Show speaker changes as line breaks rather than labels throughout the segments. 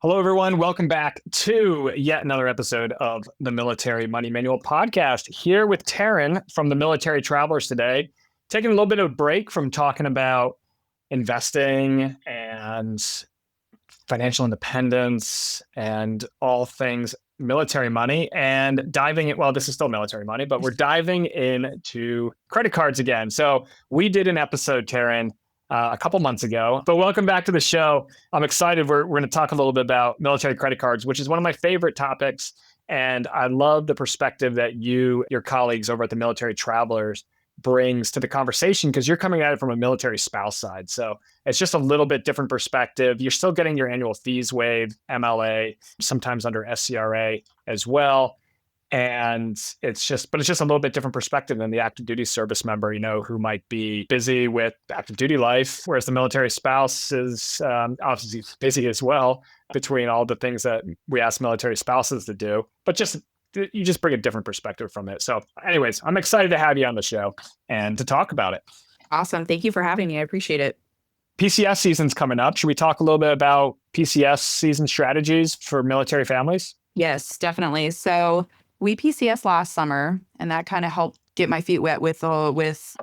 Hello, everyone. Welcome back to yet another episode of the Military Money Manual podcast. Here with Taryn from the Military Travelers today, taking a little bit of a break from talking about investing and financial independence and all things military money and diving in. Well, this is still military money, but we're diving into credit cards again. So we did an episode, Taryn, a couple months ago, but welcome back to the show. I'm excited. We're going to talk a little bit about military credit cards, which is one of my favorite topics. And I love the perspective that your colleagues over at the Military Travelers brings to the conversation, because you're coming at it from a military spouse side. So it's just a little bit different perspective. You're still getting your annual fees waived, MLA, sometimes under SCRA as well. And it's just a little bit different perspective than the active duty service member, who might be busy with active duty life, whereas the military spouse is obviously busy as well, between all the things that we ask military spouses to do. But you just bring a different perspective from it. So anyways, I'm excited to have you on the show and to talk about it.
Awesome. Thank you for having me. I appreciate it.
PCS season's coming up. Should we talk a little bit about PCS season strategies for military families?
Yes, definitely. So we PCS last summer, and that kind of helped get my feet wet with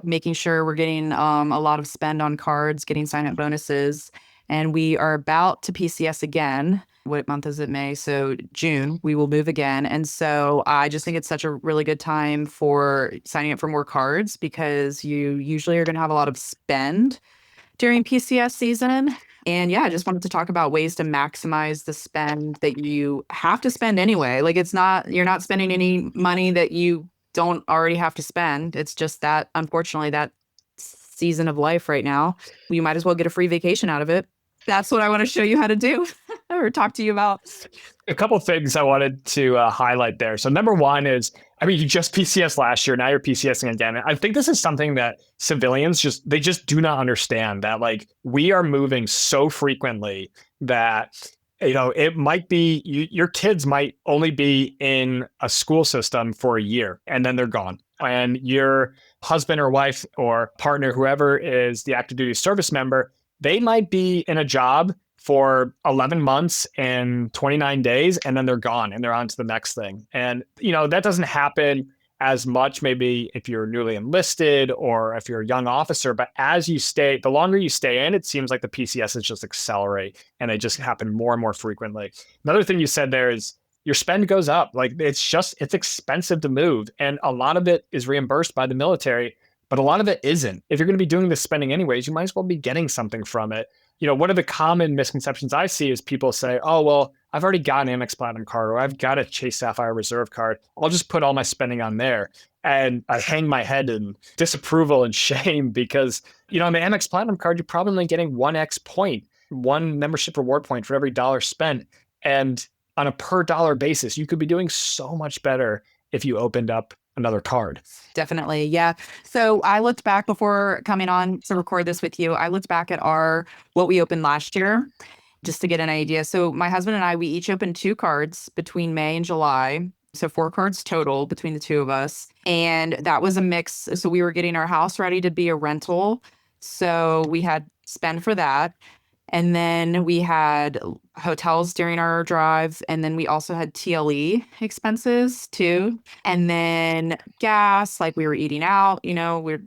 making sure we're getting a lot of spend on cards, getting sign-up bonuses. And we are about to PCS again. What month is it? May. So June, we will move again. And so I just think it's such a really good time for signing up for more cards, because you usually are going to have a lot of spend during PCS season. And yeah, I just wanted to talk about ways to maximize the spend that you have to spend anyway. Like, you're not spending any money that you don't already have to spend. It's just that, unfortunately, that season of life right now, you might as well get a free vacation out of it. That's what I want to show you how to do or talk to you about.
A couple of things I wanted to highlight there. So number one is, you just PCS last year. Now you're PCSing again. I think this is something that civilians just do not understand, that like we are moving so frequently that, it might be your kids might only be in a school system for a year and then they're gone. And your husband or wife or partner, whoever is the active duty service member, they might be in a job for 11 months and 29 days, and then they're gone and they're on to the next thing. And, that doesn't happen as much maybe if you're newly enlisted or if you're a young officer, but the longer you stay in, it seems like the PCSs just accelerate and they just happen more and more frequently. Another thing you said there is your spend goes up. Like it's expensive to move, and a lot of it is reimbursed by the military, but a lot of it isn't. If you're going to be doing this spending anyways, you might as well be getting something from it. One of the common misconceptions I see is people say, oh, well, I've already got an Amex Platinum card, or I've got a Chase Sapphire Reserve card. I'll just put all my spending on there. And I hang my head in disapproval and shame, because, on the Amex Platinum card, you're probably only getting 1x point, one membership reward point for every dollar spent. And on a per dollar basis, you could be doing so much better if you opened up another card.
Definitely. Yeah. So I looked back before coming on to record this with you. I looked back at what we opened last year just to get an idea. So my husband and I, we each opened 2 cards between May and July. So 4 cards total between the two of us. And that was a mix. So we were getting our house ready to be a rental. So we had spend for that. And then we had hotels during our drive. And then we also had TLE expenses too. And then gas, like we were eating out, we're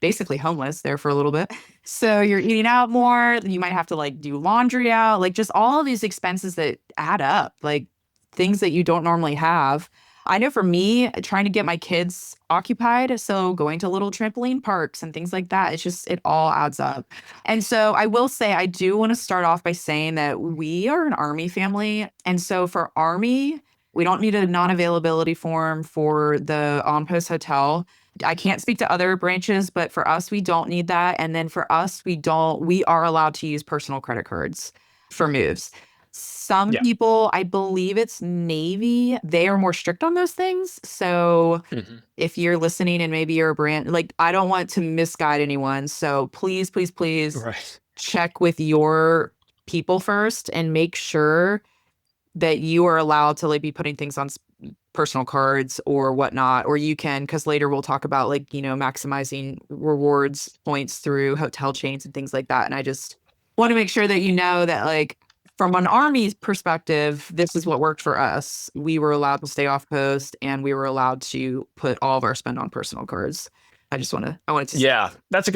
basically homeless there for a little bit. So you're eating out more. You might have to like do laundry out, like just all of these expenses that add up, like things that you don't normally have. I know for me, trying to get my kids occupied, so going to little trampoline parks and things like that, it all adds up. And so I will say, I do want to start off by saying that we are an Army family. And so for Army, we don't need a non-availability form for the on-post hotel. I can't speak to other branches, but for us, we don't need that. And then for us, we are allowed to use personal credit cards for moves. Some people, I believe it's Navy, they are more strict on those things. So if you're listening and maybe you're a brand, like, I don't want to misguide anyone. So please, please, please check with your people first and make sure that you are allowed to like be putting things on personal cards or whatnot, or you can, because later we'll talk about like, maximizing rewards points through hotel chains and things like that. And I just want to make sure that that like From an Army perspective, this is what worked for us. We were allowed to stay off post and we were allowed to put all of our spend on personal cards. I wanted to.
Yeah, that's a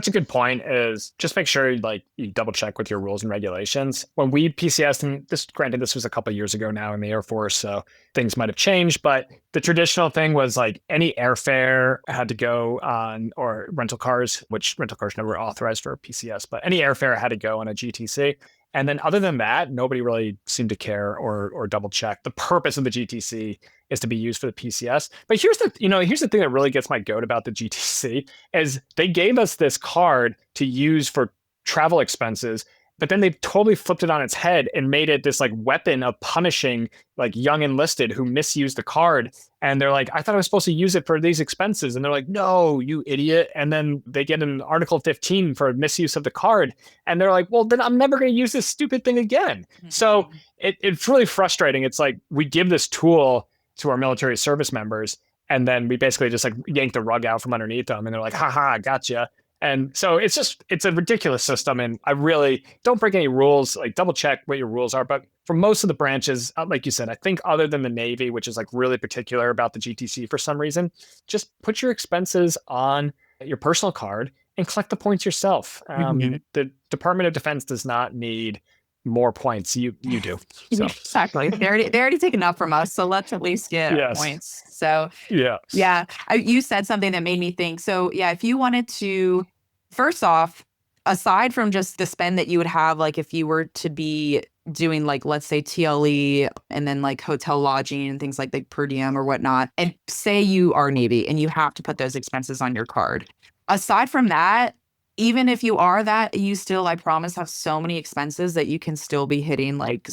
good point. Is just make sure like you double check with your rules and regulations. When we PCS, and this granted this was a couple of years ago now in the Air Force, so things might have changed, but the traditional thing was like any airfare had to go on, or rental cars, which rental cars never authorized for PCS, but any airfare had to go on a GTC. And then other than that, nobody really seemed to care or double check. The purpose of the GTC is to be used for the PCS. But here's the thing that really gets my goat about the GTC is they gave us this card to use for travel expenses, but then they totally flipped it on its head and made it this like weapon of punishing like young enlisted who misuse the card. And they're like, I thought I was supposed to use it for these expenses. And they're like, no, you idiot. And then they get an Article 15 for misuse of the card. And they're like, well, then I'm never going to use this stupid thing again. So it's really frustrating. It's like we give this tool to our military service members, and then we basically just like yank the rug out from underneath them. And they're like, haha, gotcha. And so it's a ridiculous system. And I really don't break any rules, like double check what your rules are. But for most of the branches, like you said, I think other than the Navy, which is like really particular about the GTC for some reason, just put your expenses on your personal card and collect the points yourself. The Department of Defense does not need more points. You do. So.
Exactly. They already take enough from us. So let's at least get our points. So yeah. You said something that made me think. So yeah, if you wanted to, first off, aside from just the spend that you would have, like if you were to be doing like, let's say TLE and then like hotel lodging and things like per diem or whatnot, and say you are Navy and you have to put those expenses on your card. Aside from that, even if you are that, you still, I promise, have so many expenses that you can still be hitting like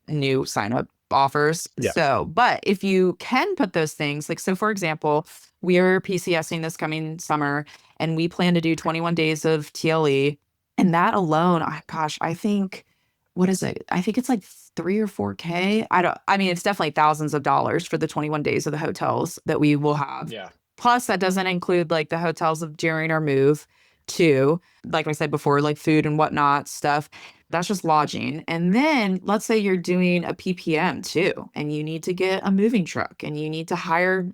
new sign up offers.
Yeah.
So, but if you can put those things, like, so for example, we are PCSing this coming summer and we plan to do 21 days of TLE. And that alone, I think, what is it? I think it's like 3 or 4K. It's definitely thousands of dollars for the 21 days of the hotels that we will have.
Yeah.
Plus that doesn't include like the hotels during our move too. Like I said before, like food and whatnot stuff. That's just lodging. And then let's say you're doing a PPM too, and you need to get a moving truck and you need to hire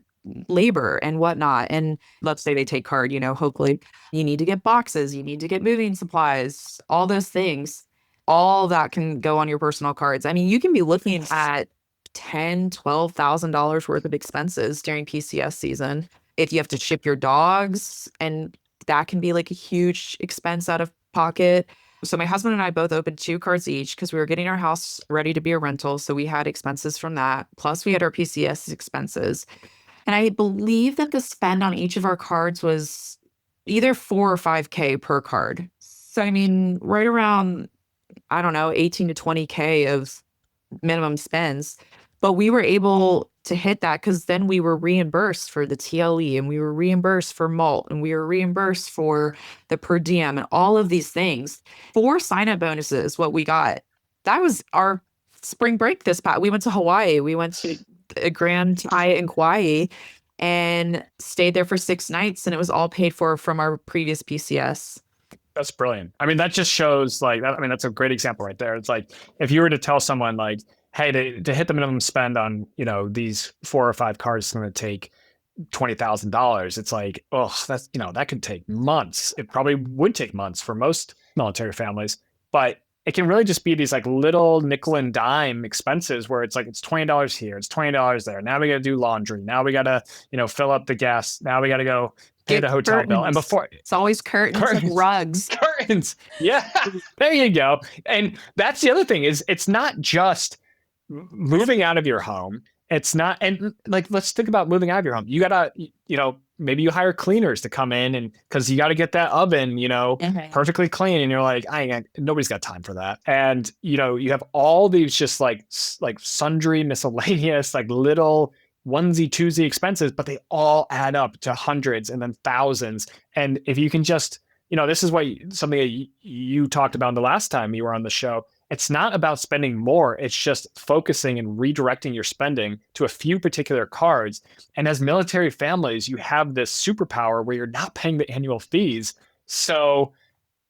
labor and whatnot. And let's say they take card, hopefully you need to get boxes, you need to get moving supplies, all those things. All that can go on your personal cards. I mean, you can be looking at $10,000-$12,000 worth of expenses during PCS season. If you have to ship your dogs, and that can be like a huge expense out of pocket. So my husband and I both opened 2 cards each because we were getting our house ready to be a rental. So we had expenses from that. Plus we had our PCS expenses. And I believe that the spend on each of our cards was either 4 or 5K per card. So I mean, right around, I don't know, 18 to 20K of minimum spends. But we were able to hit that because then we were reimbursed for the TLE and we were reimbursed for malt and we were reimbursed for the per diem and all of these things. 4 sign-up bonuses, what we got. That was our spring break this past. We went to Hawaii. We went to a Grand Hyatt in Kauai and stayed there for 6 nights, and it was all paid for from our previous PCS.
That's brilliant. I mean, that just shows like, that's a great example right there. It's like, if you were to tell someone like, hey, to hit the minimum spend on, these 4 or 5 cards is going to take $20,000. It's like, oh, that's, that could take months. It probably would take months for most military families, but it can really just be these like little nickel and dime expenses where it's like, it's $20 here, it's $20 there. Now we got to do laundry. Now we got to, fill up the gas. Now we got to go pay the hotel bill. And before,
it's always curtains and rugs.
Curtains. Yeah, there you go. And that's the other thing is it's not just moving out of your home. It's not, and like, let's think about moving out of your home. You gotta, maybe you hire cleaners to come in, and because you got to get that oven, perfectly clean. And you're like, nobody's got time for that. And, you have all these just like sundry miscellaneous, like little onesie twosie expenses, but they all add up to hundreds and then thousands. And if you can just, this is what something that you talked about the last time you were on the show. It's not about spending more. It's just focusing and redirecting your spending to a few particular cards. And as military families, you have this superpower where you're not paying the annual fees. So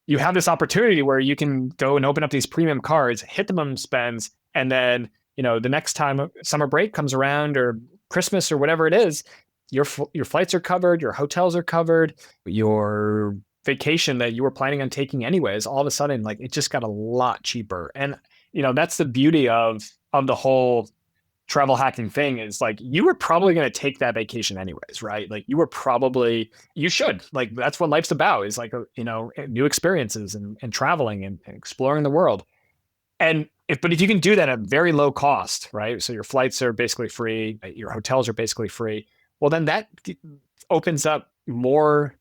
you have this opportunity where you can go and open up these premium cards, hit the minimum spends, and then, the next time summer break comes around or Christmas or whatever it is, your flights are covered, your hotels are covered, your vacation that you were planning on taking anyways, all of a sudden, like, it just got a lot cheaper. And, that's the beauty of the whole travel hacking thing, is like, you were probably going to take that vacation anyways, right? Like, you should, like, that's what life's about, is like, new experiences and traveling and exploring the world. And but if you can do that at very low cost, right? So your flights are basically free, your hotels are basically free. Well, then that opens up more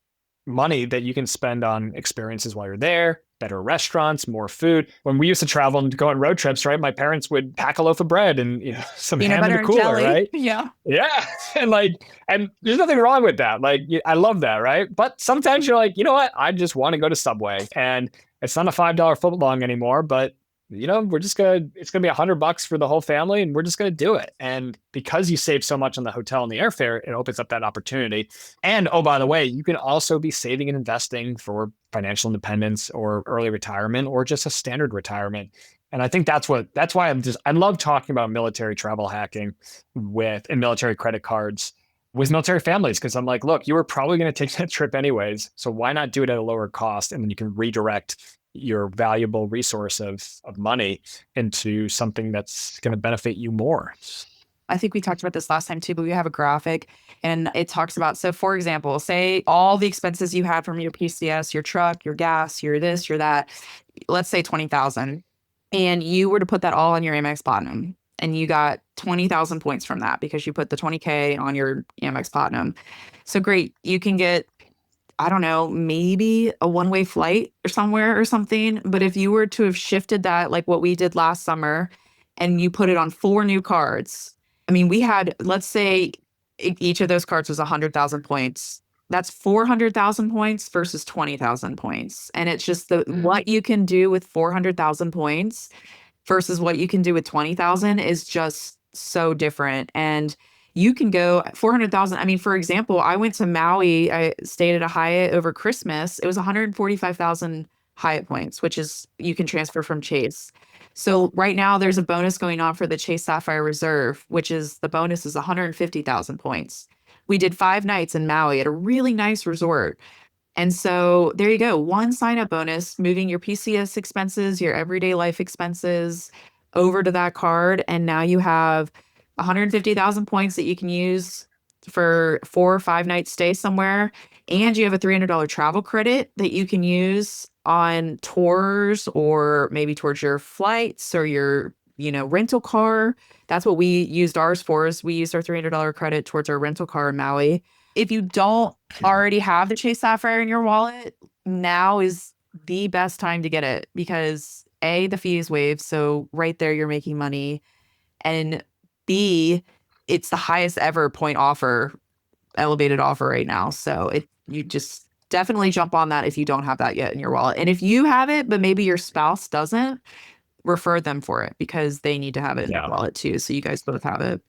money that you can spend on experiences while you're there, better restaurants, more food. When we used to travel and go on road trips, right? My parents would pack a loaf of bread and some
Peanut
ham in
butter
the
and
cooler,
jelly.
right?
Yeah.
Yeah. And there's nothing wrong with that. Like, I love that, right? But sometimes you're like, you know what? I just want to go to Subway, and it's not a $5 footlong anymore, but it's going to be $100 for the whole family, and we're just going to do it. And because you save so much on the hotel and the airfare, it opens up that opportunity. And, oh, by the way, you can also be saving and investing for financial independence or early retirement or just a standard retirement. And I think that's why I love talking about military travel hacking and military credit cards with military families, because I'm like, look, you were probably going to take that trip anyways, so why not do it at a lower cost? And then you can redirect your valuable resource of money into something that's going to benefit you more.
I think we talked about this last time too, but we have a graphic and it talks about, so for example, say all the expenses you had from your PCS, your truck, your gas, your this, your that, let's say 20,000, and you were to put that all on your Amex Platinum, and you got 20,000 points from that because you put the 20K on your Amex Platinum. So great. You can get, I don't know, maybe a one-way flight or somewhere or something. But if you were to have shifted that, like what we did last summer, and you put it on 4 new cards, I mean, we had, let's say each of those cards was 100,000 points. That's 400,000 points versus 20,000 points. And it's just what you can do with 400,000 points versus what you can do with 20,000 is just so different. And you can go 400,000. I mean, for example, I went to Maui. I stayed at a Hyatt over Christmas. It was 145,000 Hyatt points, which is you can transfer from Chase. So right now there's a bonus going on for the Chase Sapphire Reserve, which is the bonus is 150,000 points. We did 5 nights in Maui at a really nice resort. And so there you go. One sign-up bonus, moving your PCS expenses, your everyday life expenses over to that card. And now you have 150,000 points that you can use for 4 or 5 nights stay somewhere. And you have a $300 travel credit that you can use on tours or maybe towards your flights or your, rental car. That's what we used ours for, is we used our $300 credit towards our rental car in Maui. If you don't already have the Chase Sapphire in your wallet, now is the best time to get it, because A, the fee is waived. So right there, you're making money. And B, it's the highest ever point offer, elevated offer right now. So you just definitely jump on that if you don't have that yet in your wallet. And if you have it, but maybe your spouse doesn't, refer them for it, because they need to have it in their wallet too. So you guys both have it.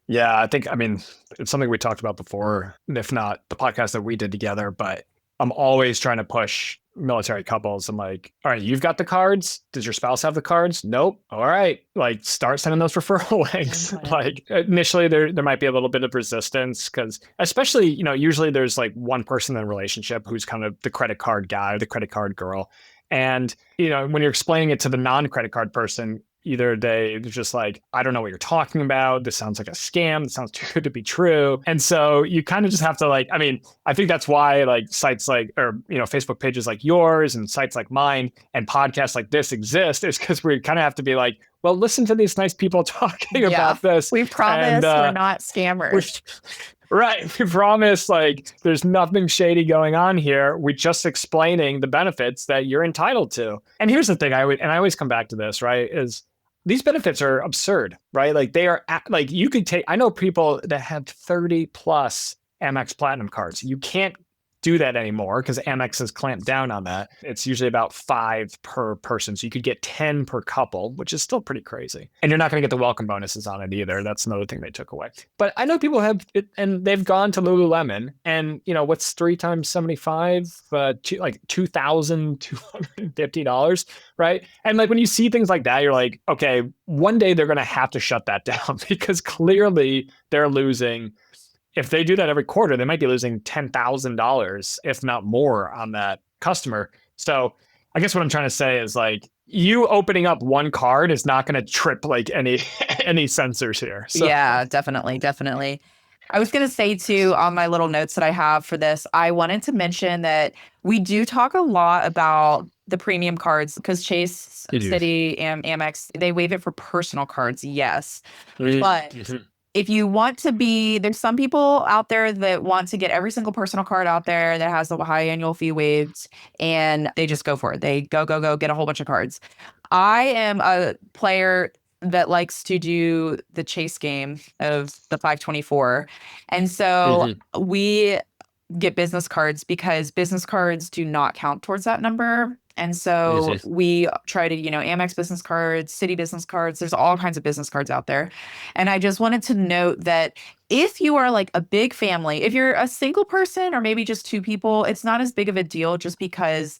Yeah, I mean, it's something we talked about before, if not the podcast that we did together, but I'm always trying to push military couples. I'm like, all right, you've got the cards. Does your spouse have the cards? Nope. All right. Like, start sending those referral links. Like, initially there might be a little bit of resistance, because especially, usually there's like one person in a relationship who's kind of the credit card guy or the credit card girl. And, when you're explaining it to the non-credit card person, either they're just like, I don't know what you're talking about. This sounds like a scam. This sounds too good to be true. And so you kind of just have to I think that's why sites Facebook pages like yours and sites like mine and podcasts like this exist, is because we kind of have to be like, well, listen to these nice people talking about this.
We promise we're not scammers.
Right. We promise there's nothing shady going on here. We're just explaining the benefits that you're entitled to. And here's the thing, I always come back to this, right, is these benefits are absurd, right? They are you could take, I know people that have 30 plus Amex Platinum cards. You can't do that anymore because Amex has clamped down on that. It's usually about 5 per person. So you could get 10 per couple, which is still pretty crazy. And you're not going to get the welcome bonuses on it either. That's another thing they took away. But I know people have it, and they've gone to Lululemon, and what's 3 times 75? Like $2,250, right? And like when you see things like that, you're like, okay, one day they're going to have to shut that down because clearly they're losing. If they do that every quarter, they might be losing $10,000, if not more, on that customer. So I guess what I'm trying to say is like you opening up one card is not going to trip like any sensors here. So.
Yeah, definitely. I was going to say too, on my little notes that I have for this, I wanted to mention that we do talk a lot about the premium cards because Chase, Citi, and Amex, they waive it for personal cards. Yes. But if you want to be, there's some people out there that want to get every single personal card out there that has a high annual fee waived, and they just go for it. They go, get a whole bunch of cards. I am a player that likes to do the chase game of the 524. And so we get business cards because business cards do not count towards that number. And so we try to, Amex business cards, Citi business cards, there's all kinds of business cards out there. And I just wanted to note that if you are like a big family, if you're a single person or maybe just 2 people, it's not as big of a deal just because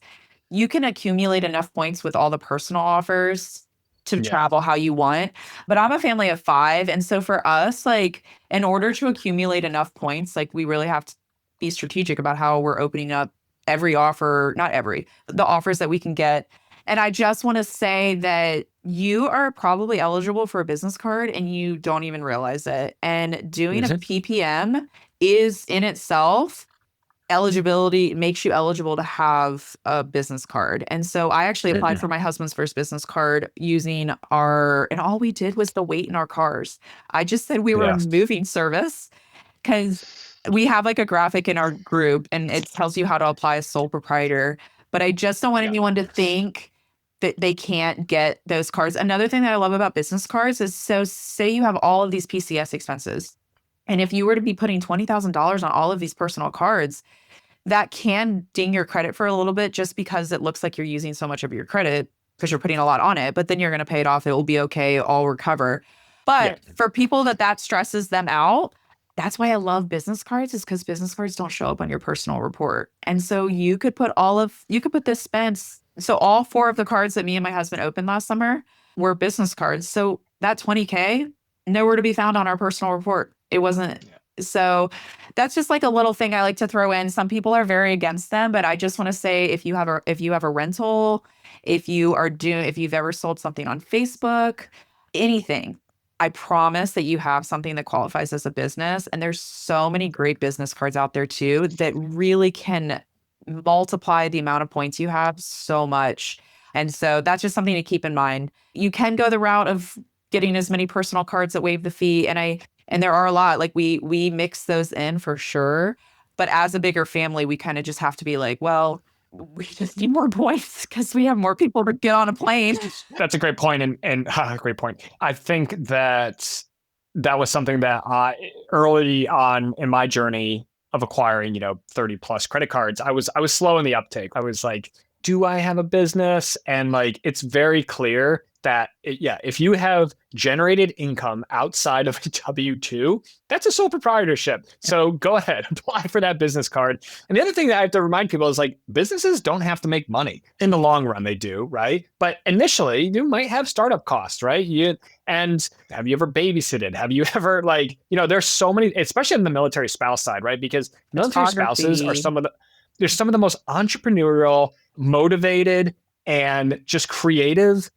you can accumulate enough points with all the personal offers to travel how you want. But I'm a family of 5. And so for us, like in order to accumulate enough points, like we really have to be strategic about how we're opening up every offer, the offers that we can get. And I just want to say that you are probably eligible for a business card and you don't even realize it. And doing a PPM is in itself eligibility, makes you eligible to have a business card. And so I actually applied for my husband's first business card using and all we did was the weight in our cars. I just said we were a moving service because we have like a graphic in our group and it tells you how to apply as sole proprietor. But I just don't want anyone to think that they can't get those cards. Another thing that I love about business cards is, so say you have all of these PCS expenses. And if you were to be putting $20,000 on all of these personal cards, that can ding your credit for a little bit just because it looks like you're using so much of your credit because you're putting a lot on it, but then you're going to pay it off. It will be okay. I'll recover. But for people that stresses them out, that's why I love business cards, is because business cards don't show up on your personal report. And so you could put this spends. So all 4 of the cards that me and my husband opened last summer were business cards. So that $20K, nowhere to be found on our personal report. It wasn't. So that's just like a little thing I like to throw in. Some people are very against them, but I just want to say if you have a rental, if you've ever sold something on Facebook, anything, I promise that you have something that qualifies as a business. And there's so many great business cards out there too that really can multiply the amount of points you have so much. And so that's just something to keep in mind. You can go the route of getting as many personal cards that waive the fee. And there are a lot, like we mix those in for sure. But as a bigger family, we kind of just have to be like, well, we just need more points because we have more people to get on a plane.
That's a great point. And great point. I think that was something that early on in my journey of acquiring, 30 plus credit cards, I was slow in the uptake. I was like, do I have a business? And like, it's very clear that if you have generated income outside of a W-2, that's a sole proprietorship. So go ahead, apply for that business card. And the other thing that I have to remind people is like, businesses don't have to make money. In the long run, they do, right? But initially, you might have startup costs, right? And have you ever babysitted? Have you ever there's so many, especially on the military spouse side, right? Because military spouses are they're some of the most entrepreneurial, motivated, and just creative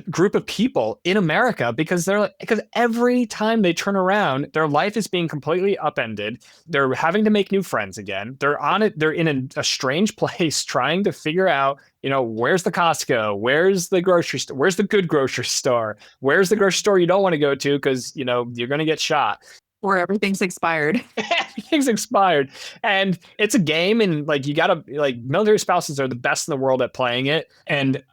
group of people in America, because because every time they turn around, their life is being completely upended. They're having to make new friends again. They're in a strange place trying to figure out, where's the Costco? Where's the grocery store? Where's the good grocery store? Where's the grocery store you don't want to go to because, you're going to get shot.
Or everything's expired.
Everything's expired. And it's a game. And you gotta, military spouses are the best in the world at playing it. And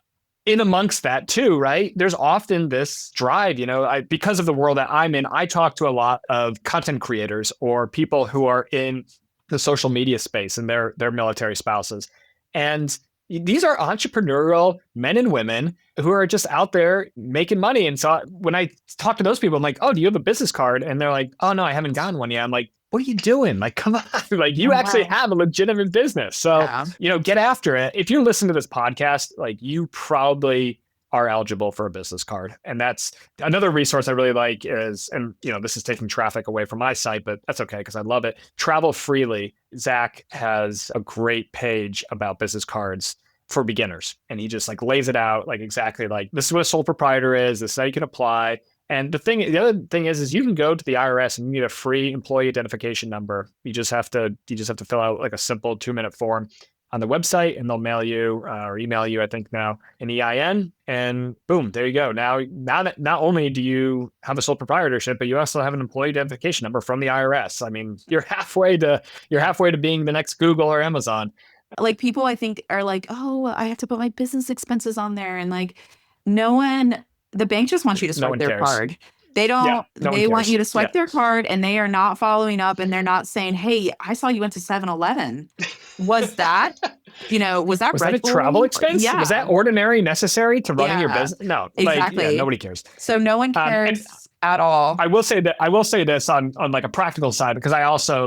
in amongst that too, right? There's often this drive, because of the world that I'm in, I talk to a lot of content creators or people who are in the social media space and their military spouses. And these are entrepreneurial men and women who are just out there making money. And so when I talk to those people, I'm like, oh, do you have a business card? And they're like, oh, no, I haven't gotten one yet. I'm like, what are you doing? Like, come on. Like, you actually have a legitimate business. So, get after it. If you're listening to this podcast, like, you probably are eligible for a business card. And that's another resource I really like is, and this is taking traffic away from my site, but that's okay because I love it. Travel Freely. Zach has a great page about business cards for beginners. And he just like lays it out like exactly like this is what a sole proprietor is. This is how you can apply. And the other thing is you can go to the IRS and you get a free employee identification number. You just have to fill out like a simple 2-minute form on the website, and they'll mail you or email you, I think now, an EIN, and boom, there you go. Now that not only do you have a sole proprietorship, but you also have an employee identification number from the IRS. I mean, you're halfway to being the next Google or Amazon.
Like, people I think are like, oh, I have to put my business expenses on there, and like, the bank just wants you to swipe their card. They don't, they want you to swipe their card, and they are not following up, and they're not saying, hey, I saw you went to 7-Eleven. Was that, was that
a travel expense?
Yeah.
Was that ordinary necessary to running your business? No,
exactly.
Nobody cares.
So no one cares at all.
I will say this on like a practical side, because I also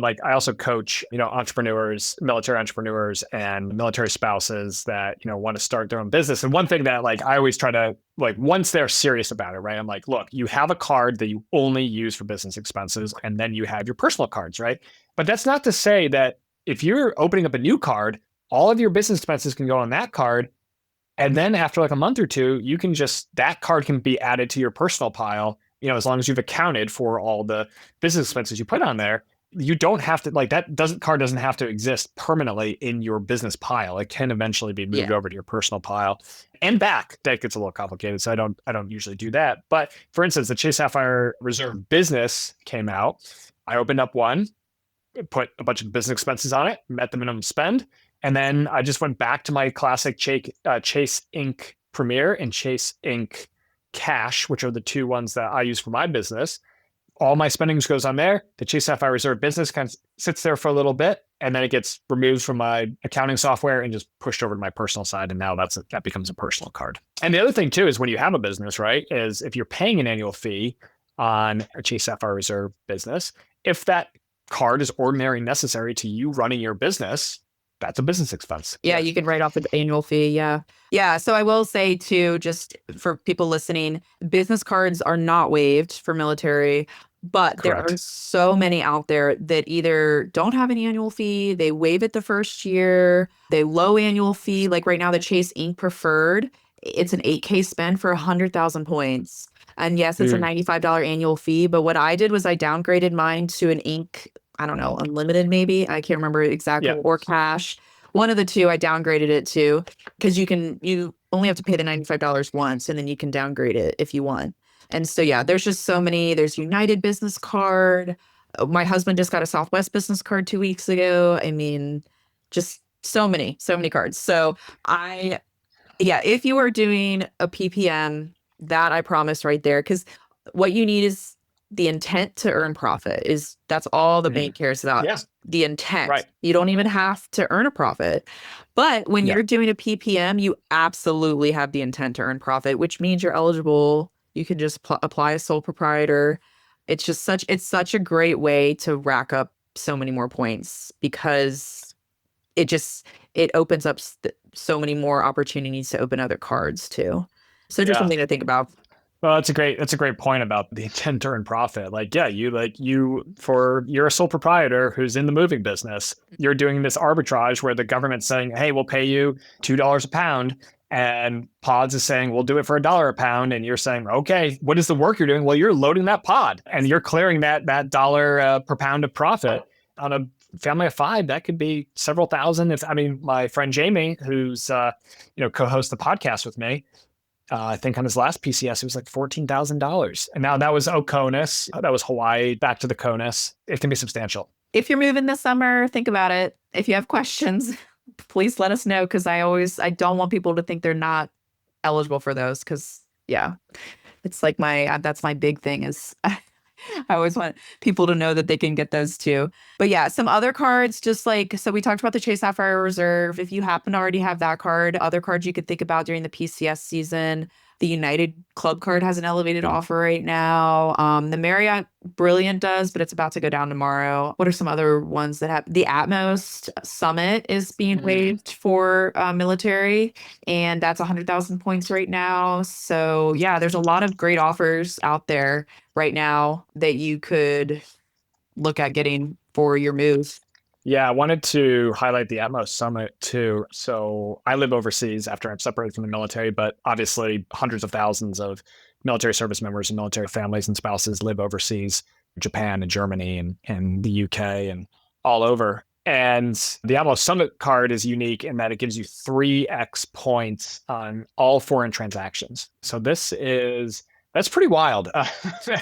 coach, entrepreneurs, military entrepreneurs and military spouses that, want to start their own business. And one thing that like, I always try to like, once they're serious about it, right? I'm like, look, you have a card that you only use for business expenses, and then you have your personal cards, right? But that's not to say that if you're opening up a new card, all of your business expenses can go on that card. And then after like a month or two, that card can be added to your personal pile, as long as you've accounted for all the business expenses you put on there. You don't have to card doesn't have to exist permanently in your business pile. It can eventually be moved over to your personal pile and back. That gets a little complicated. So I don't usually do that. But for instance, the Chase Sapphire Reserve business came out. I opened up one, put a bunch of business expenses on it, met the minimum spend. And then I just went back to my classic Chase Inc. Premier and Chase Inc. Cash, which are the two ones that I use for my business. All my spendings goes on there. The Chase Sapphire Reserve business kind of sits there for a little bit, and then it gets removed from my accounting software and just pushed over to my personal side. And now that becomes a personal card. And the other thing too is when you have a business, right, is if you're paying an annual fee on a Chase Sapphire Reserve business, if that card is ordinary and necessary to you running your business, that's a business expense.
Yeah, you can write off an annual fee. Yeah. Yeah. So I will say too, just for people listening, business cards are not waived for military, but there are so many out there that either don't have an annual fee, they waive it the first year, they low annual fee. Like right now, the Chase Inc. Preferred, it's an 8K spend for 100,000 points. And yes, it's a $95 annual fee. But what I did was I downgraded mine to an Inc. I don't know, unlimited maybe. I can't remember exactly, or cash. One of the two I downgraded it to, because you only have to pay the $95 once, and then you can downgrade it if you want. And so, yeah, there's just so many. There's United business card. My husband just got a Southwest business card 2 weeks ago. I mean, just so many cards. So if you are doing a PPM, that I promise right there, because what you need is the intent to earn profit. That's all the bank cares about. Yeah. The intent. Right. You don't even have to earn a profit. But when you're doing a PPM, you absolutely have the intent to earn profit, which means you're eligible. You can just apply a sole proprietor. It's such a great way to rack up so many more points, because it opens up so many more opportunities to open other cards too. So just something to think about.
Well, that's a great point about the intent to earn profit. You're a sole proprietor who's in the moving business. You're doing this arbitrage where the government's saying, hey, we'll pay you $2 a pound. And Pods is saying, we'll do it for $1 a pound. And you're saying, okay, what is the work you're doing? Well, you're loading that pod and you're clearing that dollar per pound of profit. On a family of 5, that could be several thousand. My friend Jamie, who's co-hosts the podcast with me, I think on his last PCS, it was like $14,000. And now that was Oconus. That was Hawaii, back to the CONUS. It can be substantial.
If you're moving this summer, think about it. If you have questions, please let us know, because I don't want people to think they're not eligible for those, because it's like that's my big thing is I always want people to know that they can get those too. But yeah, some other cards, just like, so we talked about the Chase Sapphire Reserve. If you happen to already have that card, other cards you could think about during the PCS season. The United Club card has an elevated offer right now. The Marriott Brilliant does, but it's about to go down tomorrow. What are some other ones that have? The Atmos Summit is being waived for military, and that's 100,000 points right now. So yeah, there's a lot of great offers out there right now that you could look at getting for your move.
Yeah, I wanted to highlight the Atmos Summit too. So I live overseas after I'm separated from the military, but obviously hundreds of thousands of military service members and military families and spouses live overseas, Japan and Germany and the UK and all over. And the Atmos Summit card is unique in that it gives you 3x points on all foreign transactions. So that's pretty wild.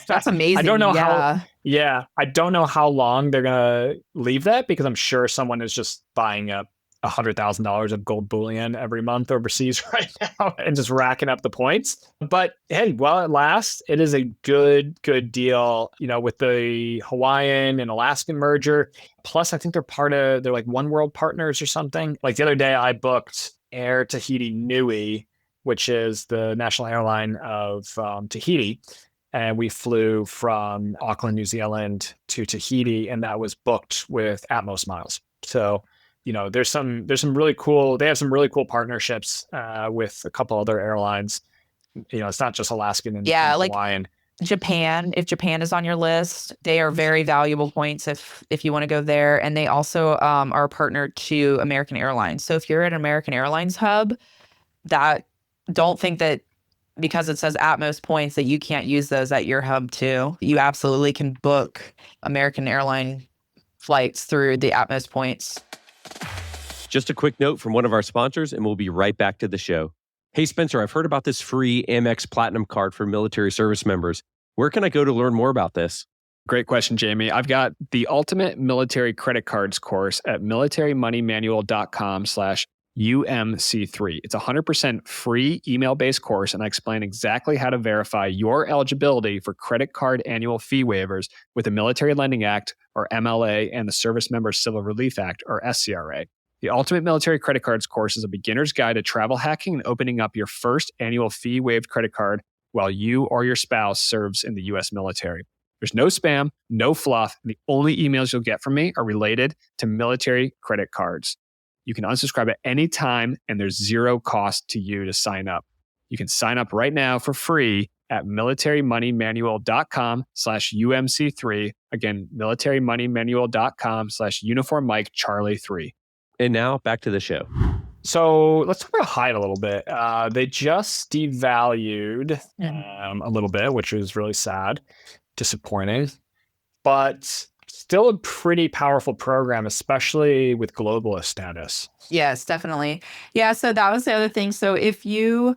That's amazing.
I don't know
yeah.
yeah, I don't know how long they're gonna leave that because I'm sure someone is just buying up $100,000 of gold bullion every month overseas right now and just racking up the points. But hey, while it lasts, it is a good deal. You know, with the Hawaiian and Alaskan merger. Plus, I think they're like One World Partners or something. Like the other day, I booked Air Tahiti Nui, which is the national airline of Tahiti. And we flew from Auckland, New Zealand to Tahiti, and that was booked with Atmos miles. So, you know, there's some really cool. They have some really cool partnerships with a couple other airlines. You know, it's not just Alaskan and
like
Hawaiian.
Japan, if Japan is on your list, they are very valuable points if you want to go there. And they also are a partner to American Airlines. So if you're at an American Airlines hub, don't think that because it says Atmos points that you can't use those at your hub too. You absolutely can book American airline flights through the Atmos points.
Just a quick note from one of our sponsors, and we'll be right back to the show. Hey, Spencer, I've heard about this free Amex Platinum card for military service members. Where can I go to learn more about this?
Great question, Jamie. I've got the Ultimate Military Credit Cards course at militarymoneymanual.com/UMC3. It's a 100% free email-based course, and I explain exactly how to verify your eligibility for credit card annual fee waivers with the Military Lending Act, or MLA, and the Service Member Civil Relief Act, or SCRA. The Ultimate Military Credit Cards course is a beginner's guide to travel hacking and opening up your first annual fee-waived credit card while you or your spouse serves in the U.S. military. There's no spam, no fluff, and the only emails you'll get from me are related to military credit cards. You can unsubscribe at any time, and there's zero cost to you to sign up. You can sign up right now for free at militarymoneymanual.com/UMC3. Again, militarymoneymanual.com/Uniform Mike Charlie 3.
And now back to the show.
So let's talk about Hyatt a little bit. They just devalued a little bit, which was really sad, disappointing, but still a pretty powerful program, especially with globalist status.
Yes, definitely. Yeah, so that was the other thing. So if you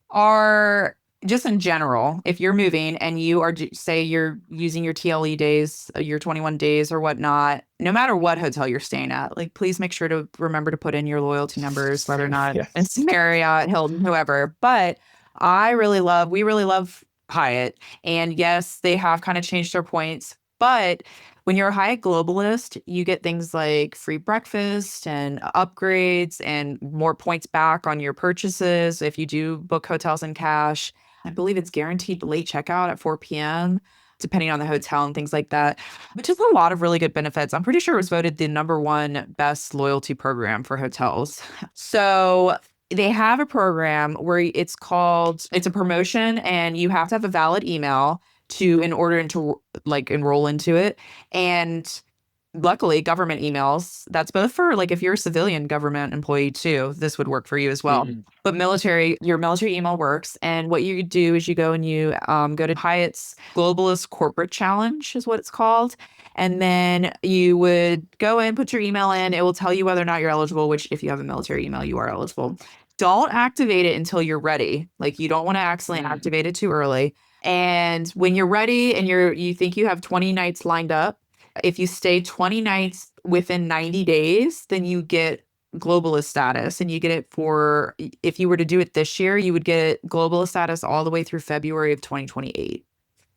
are just in general, if you're moving and you are, say you're using your TLE days, your 21 days or whatnot, no matter what hotel you're staying at, like please make sure to remember to put in your loyalty numbers, whether or not it's Marriott, Hilton, whoever. But we really love Hyatt. And yes, they have kind of changed their points. But when you're a Hyatt Globalist, you get things like free breakfast and upgrades and more points back on your purchases if you do book hotels in cash. I believe it's guaranteed late checkout at 4 p.m., depending on the hotel and things like that. But just a lot of really good benefits. I'm pretty sure it was voted the #1 best loyalty program for hotels. So they have a program where it's a promotion, and you have to have a valid email in order to like enroll into it. And luckily, government emails, that's both for like if you're a civilian government employee too, this would work for you as well. Mm-hmm. But your military email works. And what you do is you go and you go to Hyatt's Globalist Corporate Challenge is what it's called. And then you would go in, put your email in. It will tell you whether or not you're eligible, which if you have a military email, you are eligible. Don't activate it until you're ready. Like you don't want to accidentally activate it too early. And when you're ready and you think you have 20 nights lined up, if you stay 20 nights within 90 days, then you get globalist status, and you get it if you were to do it this year, you would get globalist status all the way through February of 2028.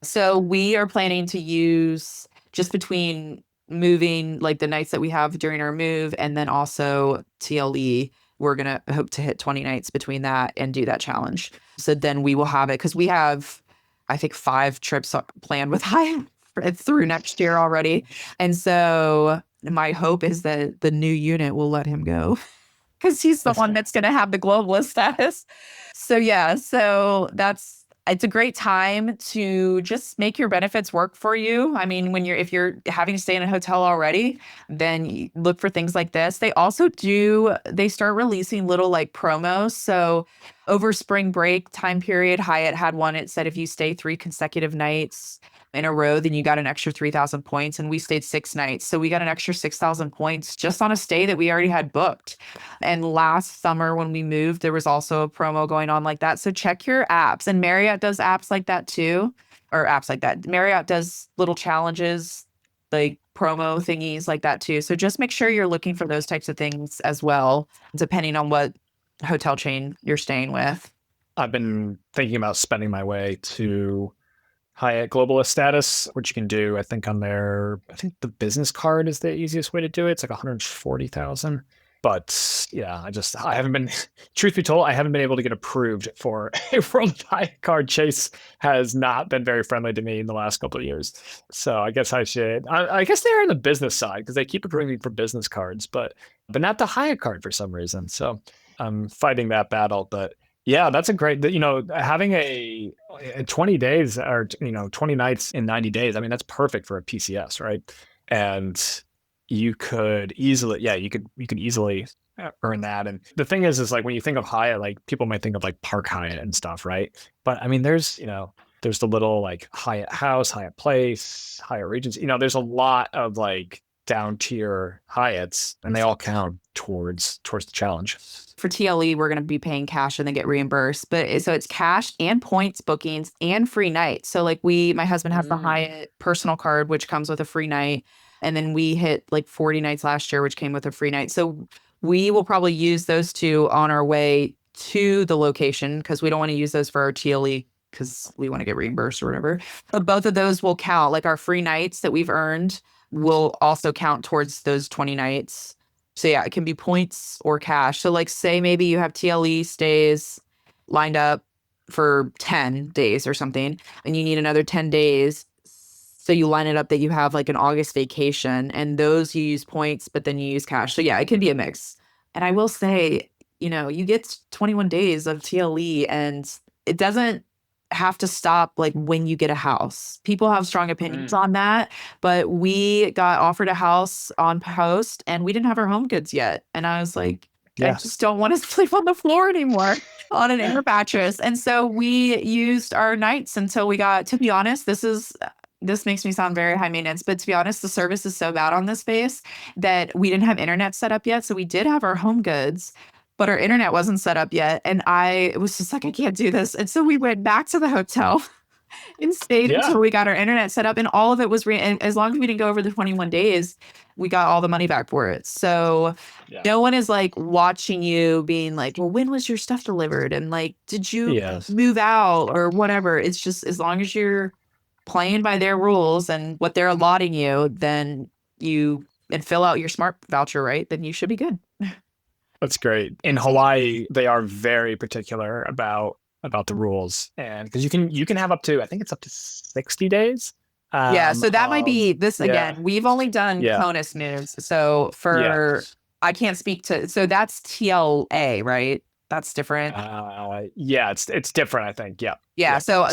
So we are planning to use just between moving like the nights that we have during our move and then also TLE, we're going to hope to hit 20 nights between that and do that challenge. So then we will have it because we have, I think, 5 trips planned with Hyatt through next year already. And so my hope is that the new unit will let him go because he's the one that's going to have the globalist status. So yeah, so it's a great time to just make your benefits work for you. I mean, if you're having to stay in a hotel already, then you look for things like this. They start releasing little like promos. So over spring break time period, Hyatt had one. It said if you stay 3 consecutive nights in a row, then you got an extra 3,000 points. And we stayed 6 nights. So we got an extra 6,000 points just on a stay that we already had booked. And last summer when we moved, there was also a promo going on like that. So check your apps. And Marriott does apps like that too, or apps like that. Marriott does little challenges, like promo thingies like that too. So just make sure you're looking for those types of things as well, depending on what hotel chain you're staying with.
I've been thinking about spending my way to Hyatt Globalist status, which you can do, I think, on I think the business card is the easiest way to do it. It's like 140,000. But yeah, I haven't been, truth be told, I haven't been able to get approved for a World Hyatt card. Chase has not been very friendly to me in the last couple of years. So I guess I should, I guess they're on the business side because they keep approving me for business cards, but not the Hyatt card for some reason. So I'm fighting that battle, but yeah, that's a great, having a 20 days or, 20 nights in 90 days. I mean, that's perfect for a PCS, right? And you could easily, you could easily earn that. And the thing is like when you think of Hyatt, like people might think of like Park Hyatt and stuff, right? But I mean, there's the little like Hyatt House, Hyatt Place, Hyatt Regency. There's a lot of like down tier Hyatts, and they all count towards the challenge.
For TLE, we're going to be paying cash and then get reimbursed. So it's cash and points bookings and free nights. So like my husband has the Hyatt personal card, which comes with a free night. And then we hit like 40 nights last year, which came with a free night. So we will probably use those 2 on our way to the location because we don't want to use those for our TLE because we want to get reimbursed or whatever. But both of those will count. Like our free nights that we've earned will also count towards those 20 nights. So yeah, it can be points or cash. So like say maybe you have TLE stays lined up for 10 days or something, and you need another 10 days. So you line it up that you have like an August vacation, and those you use points, but then you use cash. So yeah, it can be a mix. And I will say, you get 21 days of TLE, and it doesn't have to stop like when you get a house. People have strong opinions on that, but we got offered a house on post and we didn't have our home goods yet. And I was like, I just don't want to sleep on the floor anymore on an air mattress. And so we used our nights until we got, to be honest, this makes me sound very high maintenance, but to be honest, the service is so bad on this base that we didn't have internet set up yet. So we did have our home goods, but our internet wasn't set up yet. And I was just like, I can't do this. And so we went back to the hotel and stayed until we got our internet set up. And all of it was and as long as we didn't go over the 21 days, we got all the money back for it. So no one is like watching you being like, well, when was your stuff delivered? And like, did you move out or whatever? It's just as long as you're playing by their rules and what they're allotting you, then and fill out your smart voucher, right? Then you should be good.
That's great. In Hawaii, they are very particular about the rules, and because you can have up to, I think it's up to 60 days.
So that might be this again. We've only done CONUS moves, so I can't speak to. So that's TLA, right? That's different.
It's different, I think.
Yeah. So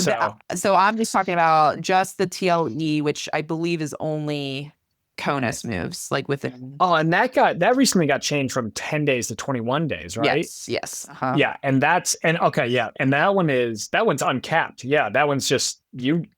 I'm just talking about just the TLE, which I believe is only CONUS moves, like within.
Oh, and that recently got changed from 10 days to 21 days, right?
Yes.
Yeah, and that one's uncapped. Yeah, that one's just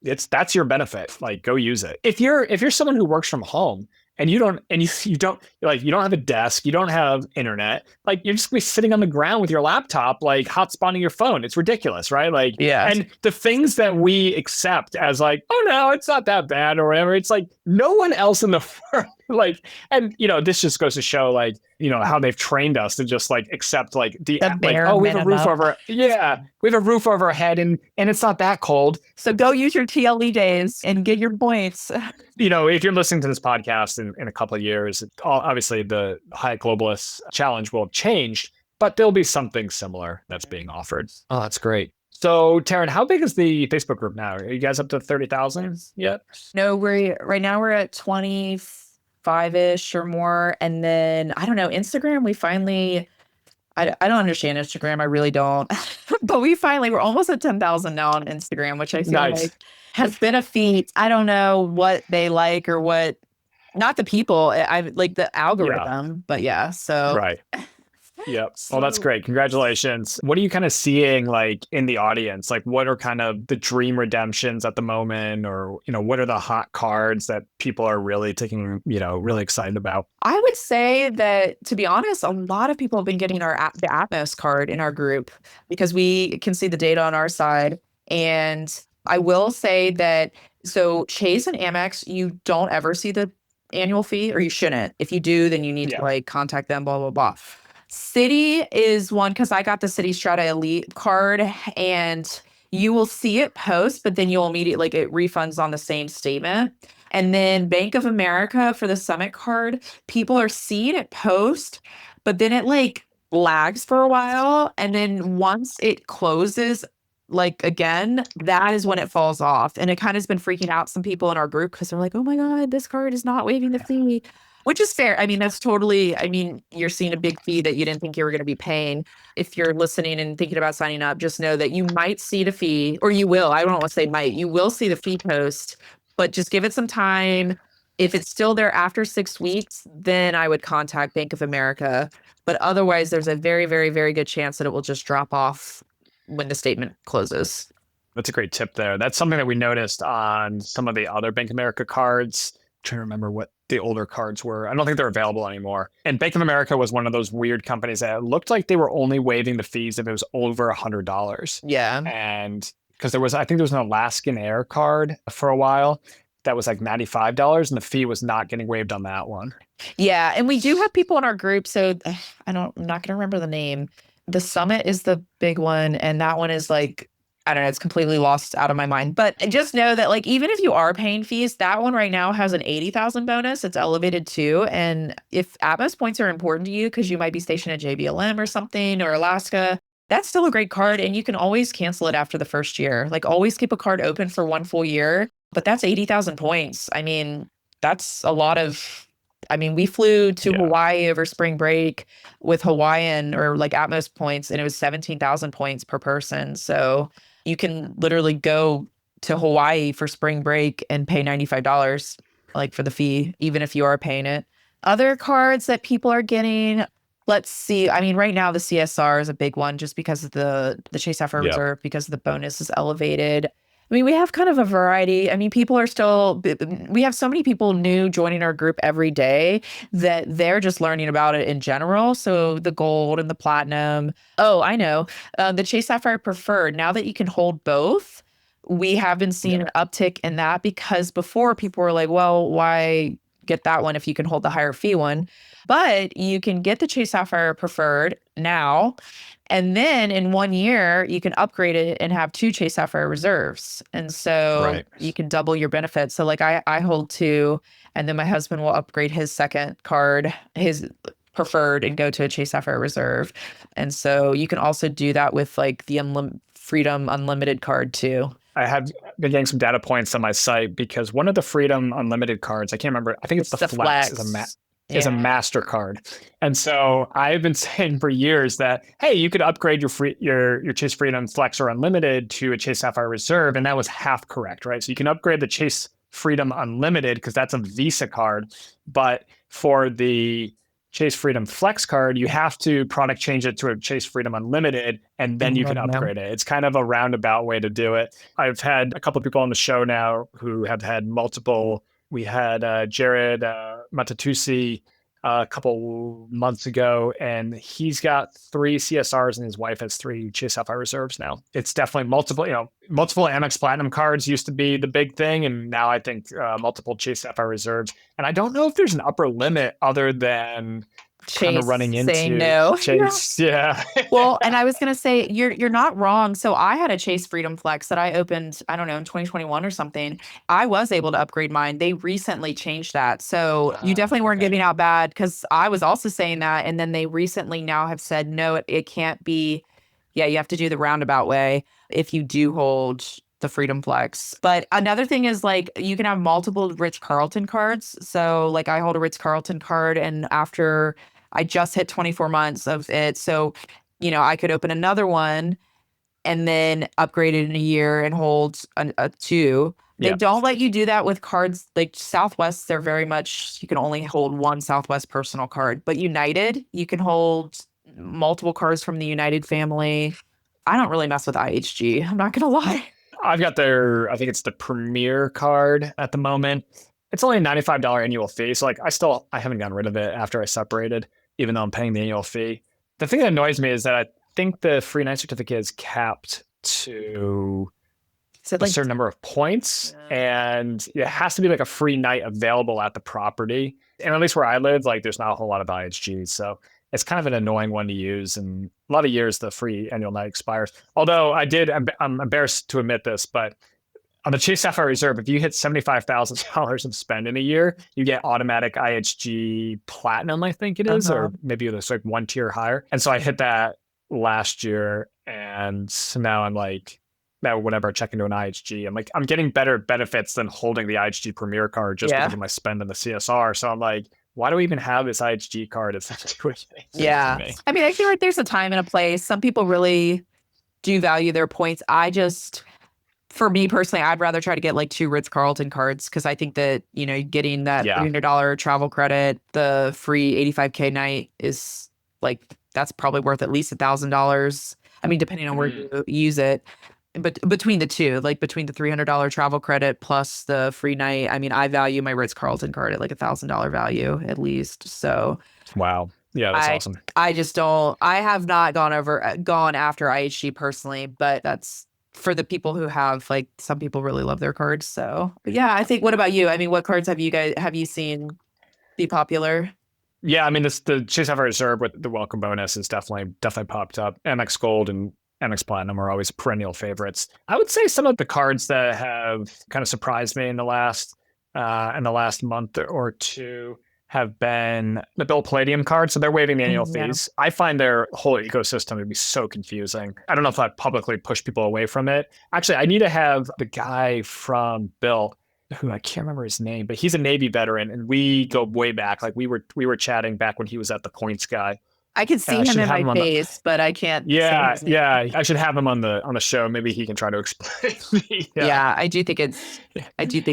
that's your benefit. Like, go use it. If you're someone who works from home and you don't have a desk, you don't have internet, like you're just gonna be sitting on the ground with your laptop, like hotspotting your phone. It's ridiculous, right? Like, and the things that we accept as like, oh no, it's not that bad or whatever. It's like no one else in the world Like, and this just goes to show like, how they've trained us to just like accept like
The
like,
bare
oh, we have a roof
minimum.
over, we have a roof over our head and it's not that cold.
So go use your TLE days and get your points.
If you're listening to this podcast in a couple of years, obviously the Hyatt Globalist challenge will have changed, but there'll be something similar that's being offered. Oh, that's great. So, Taryn, how big is the Facebook group now? Are you guys up to 30,000 yet?
No, right now we're at 25-ish or more. And then I don't know, Instagram, we finally, I don't understand Instagram. I really don't. But we're almost at 10,000 now on Instagram, which I feel
Nice.
like has been a feat. I don't know what they like or what, not the people, I like the algorithm, but yeah. So
Right. Yep. Well, that's great. Congratulations. What are you kind of seeing like in the audience? Like what are kind of the dream redemptions at the moment, or, what are the hot cards that people are really taking, really excited about?
I would say that, to be honest, a lot of people have been getting the Atmos card in our group because we can see the data on our side. And I will say that, so Chase and Amex, you don't ever see the annual fee, or you shouldn't. If you do, then you need to like contact them, blah, blah, blah. Citi is one because I got the Citi Strata Elite card, and you will see it post, but then you'll immediately, like, it refunds on the same statement. And then Bank of America for the Summit card, people are seeing it post, but then it like lags for a while. And then once it closes, like again, that is when it falls off. And it kind of has been freaking out some people in our group because they're like, oh my God, this card is not waiving the fee. Which is fair. I mean, that's totally, you're seeing a big fee that you didn't think you were going to be paying. If you're listening and thinking about signing up, just know that you might see the fee, or you will. I don't want to say might. You will see the fee post, but just give it some time. If it's still there after 6 weeks, then I would contact Bank of America. But otherwise, there's a very, very, very good chance that it will just drop off when the statement closes.
That's a great tip there. That's something that we noticed on some of the other Bank of America cards. I'm trying to remember what the older cards were. I don't think they're available anymore. And Bank of America was one of those weird companies that looked like they were only waiving the fees if it was over $100.
Yeah.
And because I think there was an Alaskan Air card for a while that was like $95, and the fee was not getting waived on that one.
Yeah. And we do have people in our group. So I'm not going to remember the name. The Summit is the big one. And that one is like, I don't know, it's completely lost out of my mind. But just know that, like, even if you are paying fees, that one right now has an 80,000 bonus. It's elevated too. And if Atmos points are important to you because you might be stationed at JBLM or something, or Alaska, that's still a great card. And you can always cancel it after the first year. Like, always keep a card open for 1 full year. But that's 80,000 points. I mean, that's a lot of... we flew to Hawaii over spring break with Hawaiian or like Atmos points, and it was 17,000 points per person. So you can literally go to Hawaii for spring break and pay $95 like for the fee, even if you are paying it. Other cards that people are getting, let's see. Right now the CSR is a big one just because of the Chase Sapphire Reserve, because the bonus is elevated. We have kind of a variety. People are we have so many people new joining our group every day that they're just learning about it in general. So the gold and the platinum. Oh, I know. The Chase Sapphire Preferred, now that you can hold both, we have been seeing an uptick in that, because before people were like, well, why get that one if you can hold the higher fee one? But you can get the Chase Sapphire Preferred now, and then in 1 year, you can upgrade it and have 2 Chase Sapphire Reserves. And so you can double your benefits. So like I hold 2, and then my husband will upgrade his second card, his Preferred, and go to a Chase Sapphire Reserve. And so you can also do that with like the Freedom Unlimited card too.
I have been getting some data points on my site because one of the Freedom Unlimited cards, I can't remember, I think it's the Flex. Is a MasterCard. And so I've been saying for years that, hey, you could upgrade your Chase Freedom Flex or Unlimited to a Chase Sapphire Reserve, and that was half correct, right? So you can upgrade the Chase Freedom Unlimited because that's a Visa card, but for the Chase Freedom Flex card, you have to product change it to a Chase Freedom Unlimited, and then you can upgrade it. It's kind of a roundabout way to do it. I've had a couple of people on the show now who have had multiple. We had Jared Matatusi a couple months ago, and he's got 3 CSRs and his wife has 3 Chase Sapphire Reserves now. It's definitely multiple Amex Platinum cards used to be the big thing, and now I think multiple Chase Sapphire Reserves. And I don't know if there's an upper limit other than kind of running into
saying no.
Chase. Yeah.
Well, and I was gonna say you're not wrong. So I had a Chase Freedom Flex that I opened, I don't know, in 2021 or something. I was able to upgrade mine. They recently changed that. So you definitely weren't giving out bad, because I was also saying that. And then they recently now have said, no, it can't be. Yeah, you have to do the roundabout way if you do hold the Freedom Flex. But another thing is, like, you can have multiple Ritz-Carlton cards. So like I hold a Ritz-Carlton card, and after I just hit 24 months of it. So, I could open another one and then upgrade it in a year and hold a 2. They don't let you do that with cards like Southwest. They're very much, you can only hold 1 Southwest personal card. But United, you can hold multiple cards from the United family. I don't really mess with IHG. I'm not going to lie.
I've got I think it's the Premier card at the moment. It's only a $95 annual fee. So like I haven't gotten rid of it after I separated, even though I'm paying the annual fee. The thing that annoys me is that I think the free night certificate is capped to a certain number of points, and it has to be like a free night available at the property. And at least where I live, like there's not a whole lot of IHGs. So it's kind of an annoying one to use. And a lot of years, the free annual night expires. Although I'm embarrassed to admit this, but on the Chase Sapphire Reserve, if you hit $75,000 of spend in a year, you get automatic IHG Platinum, I think it is, or maybe it's like 1 tier higher. And so I hit that last year, and so now I'm like, now whenever I check into an IHG, I'm getting better benefits than holding the IHG Premier card just because of my spend in the CSR. So I'm like, why do we even have this IHG card? It's such a quick thing.
Yeah. I mean, I feel like there's a time and a place. Some people really do value their points. For me personally, I'd rather try to get like 2 Ritz-Carlton cards, because I think that, getting that $300 travel credit, the free 85K night is like, that's probably worth at least $1,000. I mean, depending on where you use it. But between the two, like between the $300 travel credit plus the free night, I mean, I value my Ritz-Carlton card at like $1,000 value at least. So
wow. Yeah, that's awesome.
I just don't, I have not gone after IHG personally, but that's for the people who have, like, some people really love their cards. So, but yeah, I think, what about you? I mean, what cards have you seen be popular?
Yeah, I mean, the Chase Sapphire Reserve with the welcome bonus is definitely popped up. MX Gold and MX Platinum are always perennial favorites. I would say some of the cards that have kind of surprised me in the last month or two have been the Bill Palladium cards. So they're waiving the annual fees. I find their whole ecosystem to be so confusing. I don't know if I publicly push people away from it. Actually, I need to have the guy from Bill, who I can't remember his name, but he's a Navy veteran, and we go way back. Like we were chatting back when he was at the Points Guy.
I can see him in my face, but I can't.
Yeah. I should have him on the show. Maybe he can try to explain.
I do think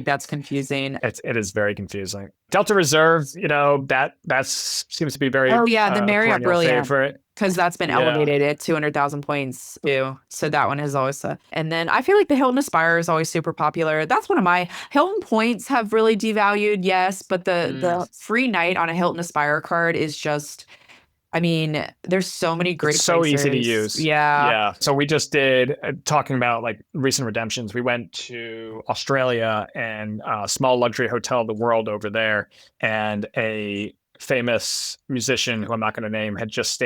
that's confusing.
It is very confusing. Delta Reserve, that seems to be very.
Oh yeah, the Marriott Brilliant,
favorite,
because that's been elevated at 200,000 points too. So that one is always. And then I feel like the Hilton Aspire is always super popular. That's one of my Hilton points have really devalued, yes, but the free night on a Hilton Aspire card is just. I mean, there's so many great
It's so
places.
easy to use.
Yeah.
So we just did, talking about like recent redemptions, we went to Australia and small luxury hotel of the world over there. And a famous musician who I'm not going to name had just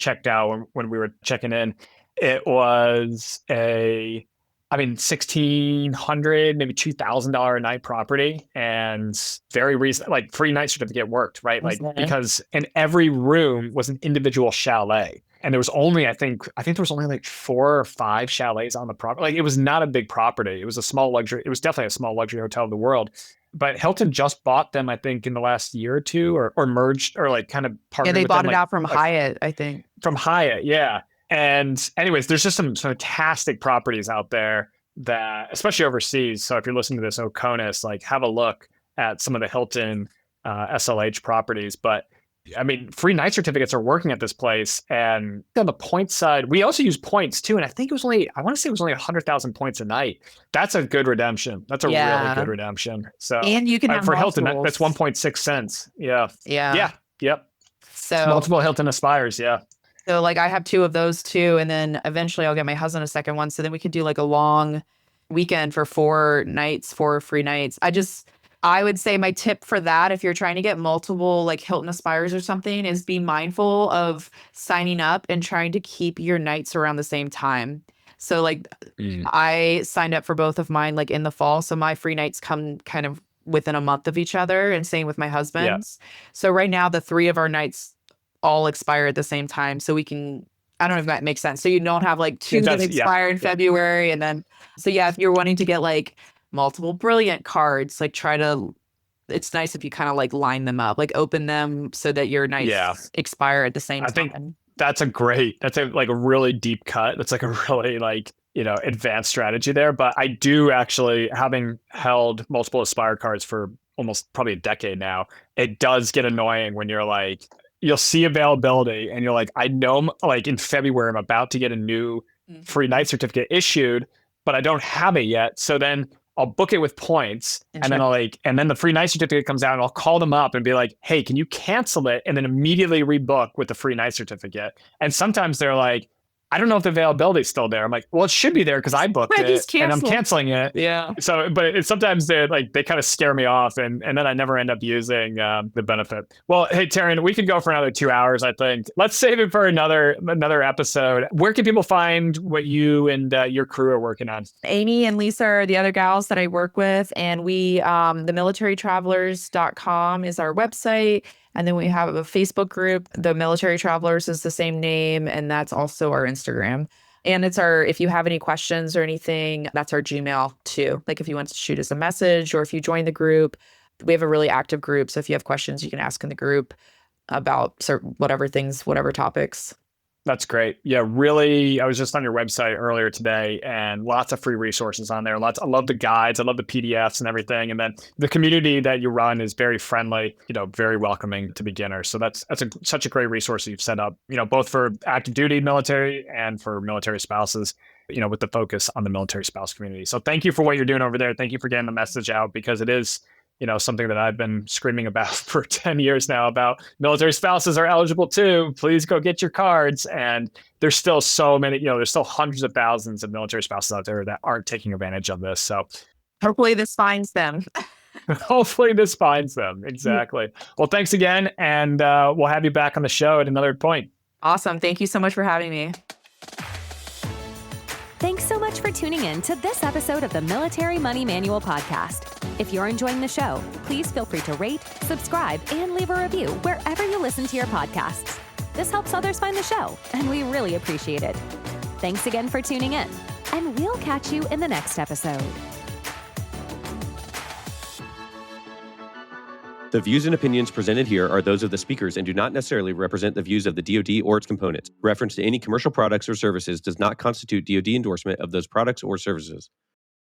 checked out when we were checking in. It was $1,600, maybe $2,000 a night property, and very reasonable, like free night certificate worked, right? Like, because in every room was an individual chalet. And there was only, I think there was only like 4 or 5 chalets on the property. Like, it was not a big property. It was definitely a small luxury hotel of the world. But Hilton just bought them, I think, in the last year or two, or merged, or like kind of partnered with them.
Yeah, they bought it out from Hyatt, I think.
From Hyatt, yeah. And anyways, there's just some fantastic properties out there that, especially overseas. So if you're listening to this, Oconus, like, have a look at some of the Hilton SLH properties. But I mean, free night certificates are working at this place. And on the point side, we also use points too. And I think I want to say it was only 100,000 points a night. That's a good redemption. That's a really good redemption. So,
and you can have
for Hilton,
multiples.
that's 1.6 cents. Yeah. Yep.
So
Multiple Hilton Aspires. Yeah.
So like I have 2 of those too. And then eventually I'll get my husband a second one. So then we could do like a long weekend for 4 nights, 4 free nights. I would say my tip for that, if you're trying to get multiple like Hilton Aspires or something, is be mindful of signing up and trying to keep your nights around the same time. So like I signed up for both of mine like in the fall. So my free nights come kind of within a month of each other, and same with my husband's. So right now the 3 of our nights all expire at the same time. So we can, I don't know if that makes sense. So you don't have like 2 that expire in February. And then, so yeah, if you're wanting to get like multiple brilliant cards, like it's nice if you kind of like line them up, like open them so that your nights expire at the same time.
I think that's like a really deep cut. That's like a really like, advanced strategy there. But I do actually, having held multiple Aspire cards for almost probably a decade now, it does get annoying when you're like, you'll see availability and you're like, I know like in February, I'm about to get a new free night certificate issued, but I don't have it yet. So then I'll book it with points and then and then the free night certificate comes out and I'll call them up and be like, hey, can you cancel it? And then immediately rebook with the free night certificate. And sometimes they're like, I don't know if the availability is still there. I'm like, well, it should be there because I booked it and I'm canceling it.
Yeah.
So, but sometimes they kind of scare me off, and then I never end up using the benefit. Well, hey, Taryn, we could go for another 2 hours, I think. Let's save it for another episode. Where can people find what you and your crew are working on?
Amy and Lisa are the other gals that I work with, and we, themilitarytravelers.com is our website. And then we have a Facebook group. The Military Travelers is the same name, and that's also our Instagram. And it's if you have any questions or anything, that's our Gmail too. Like if you want to shoot us a message or if you join the group, we have a really active group. So if you have questions, you can ask in the group about whatever topics.
That's great. Yeah, really. I was just on your website earlier today and lots of free resources on there. I love the guides. I love the PDFs and everything. And then the community that you run is very friendly, very welcoming to beginners. So that's such a great resource that you've set up, both for active duty military and for military spouses, with the focus on the military spouse community. So thank you for what you're doing over there. Thank you for getting the message out, because it is something that I've been screaming about for 10 years now about military spouses are eligible too. Please go get your cards. And there's still so many, there's still hundreds of thousands of military spouses out there that aren't taking advantage of this. So
hopefully this finds them.
Hopefully this finds them. Exactly. Well, thanks again. And we'll have you back on the show at another point.
Awesome. Thank you so much for having me.
Thanks so much for tuning in to this episode of the Military Money Manual podcast. If you're enjoying the show, please feel free to rate, subscribe, and leave a review wherever you listen to your podcasts. This helps others find the show, and we really appreciate it. Thanks again for tuning in, and we'll catch you in the next episode.
The views and opinions presented here are those of the speakers and do not necessarily represent the views of the DoD or its components. Reference to any commercial products or services does not constitute DoD endorsement of those products or services.